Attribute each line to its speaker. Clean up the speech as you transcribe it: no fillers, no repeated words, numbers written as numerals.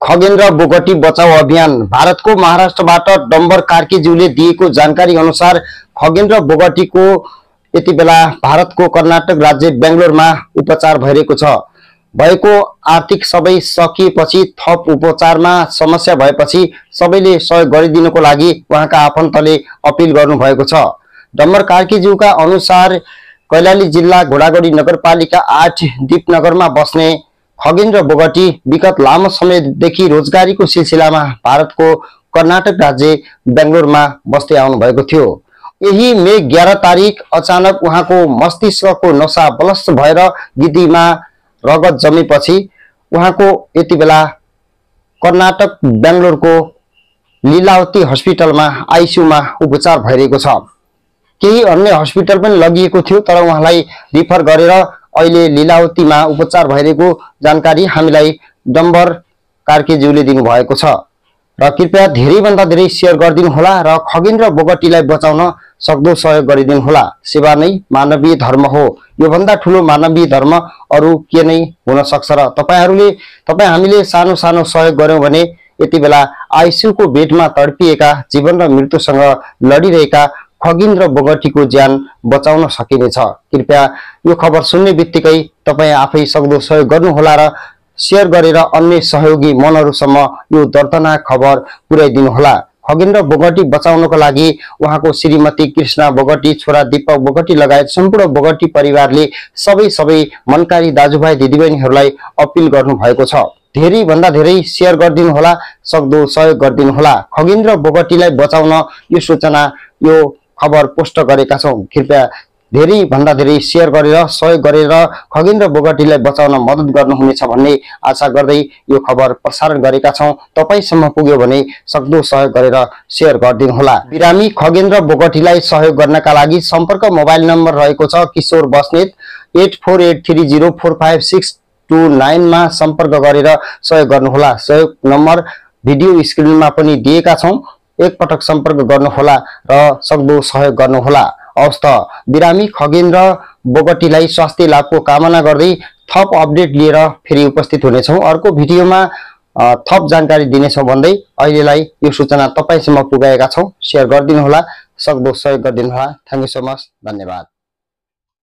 Speaker 1: खगेन्द्र बोगटी बचाओ अभियान। भारतको महाराष्ट्रबाट डम्बर कार्कीज्यूले दिएको जानकारी अनुसार खगेन्द्र बोगटीको यति बेला भारतको कर्नाटक राज्य बेंगलोरमा उपचार भइरहेको छ। भएको आर्थिक सबै सकिएपछि थप उपचारमा समस्या भएपछि सबैले सहयोग गरिदिनको लागि उहाँका आफन्तले अपील गर्नु भएको छ। डम्बर कार्कीज्यूका अनुसार कैलाली जिल्ला घोडागढी नगरपालिका 8 दीपनगरमा बस्ने खगेन्द्र बोगटी विगत लामो समयदेखि रोजगारीको सिलसिलामा भारतको कर्नाटक राज्य बेंगलोरमा बस्दै आउनु भएको थियो। यही मे 11 तारिक अचानक उहाँको मस्तिष्कको नसा बलस्त भएर गिद्दीमा रगत जमेपछि उहाँको यति बेला कर्नाटक बेंगलोरको लीलावती हस्पिटलमा आईसीयूमा उपचार भइरहेको छ। केही अन्य हस्पिटल पनि लगिएको थियो तर उहाँलाई रिफर गरेर अहिले लीलावतीमा उपचार भइरहेको जानकारी हामीलाई डम्बर कार्कीज्यूले दिनु भएको छ। र कृपया धेरैभन्दा धेरै शेयर गरिदिनु होला र खगेन्द्र बोगटीलाई बचाउन सक्दो सहयोग गरिदिनु होला। सेवा नै मानवीय धर्म हो। यो भन्दा ठूलो मानवीय धर्म अरु के नै हुन सक्छ र तपाई हामीले सानो सानो सहयोग गर्यौं भने यति बेला आईसीयू को बेडमा तडपिएका जीवन र मृत्युसँग लडिरहेका खगेन्द्र बोगटीको ज्यान बचाउन सकिनेछ। कृपया यो खबर सुन्ने बित्तिकै तपाई आफै सक्दो सहयोग गर्नु होला र शेयर गरेर अन्य सहयोगी मनहरुसम्म यो दर्दनाक खबर पुर्याइदिनु होला। खगेन्द्र बोगटी बचाउनको लागि उहाँको श्रीमती कृष्णा बोगटी, छोरा दीपक बोगटी लगायत सम्पूर्ण बोगटी परिवारले सबै मनकारी दाजुभाइ दिदीबहिनीहरूलाई अपील गर्नु भएको छ। धेरै भन्दा धेरै शेयर गरिदिनु होला, सक्दो सहयोग गरिदिनु होला। खगेन्द्र बोगटीलाई बचाउन यो सूचना यो खबर पोस्ट गरेका छौं। कृपया धेरै भन्दा धेरै शेयर गरेर सहयोग गरेर खगेन्द्र बोगटीलाई बचाउन मद्दत गर्नुहुनेछ भन्ने आशा गर्दै यो खबर प्रसारण गरेका छौं। तपाईसम्म पुग्यो भने सक्दो सहयोग गरेर शेयर गरिदिनु होला। बिरामी खगेन्द्र बोगटीलाई सहयोग गर्नका लागि सम्पर्क मोबाइल नम्बर रहेको छ किशोर बस्नेत 8483045629 मा सम्पर्क गरेर सहयोग गर्नुहोला। सहयोग नम्बर भिडियो स्क्रिनमा पनि दिएका छौं। एक पटक सम्पर्क गर्नुहोला र सक्दो सहयोग गर्नुहोला। हवस् त बिरामी खगेन्द्र बोगटीलाई स्वास्थ्य लाभको कामना गर्दै थप अपडेट लिएर फेरि उपस्थित हुनेछौं। अर्को भिडियोमा थप जानकारी दिनेछौं भन्दै अहिलेलाई यो सूचना तपाईसम्म पुगाएका छौं। शेयर गरिदिनु होला, सक्दो सहयोग गरिदिनु होला। Thank you so much. धन्यवाद।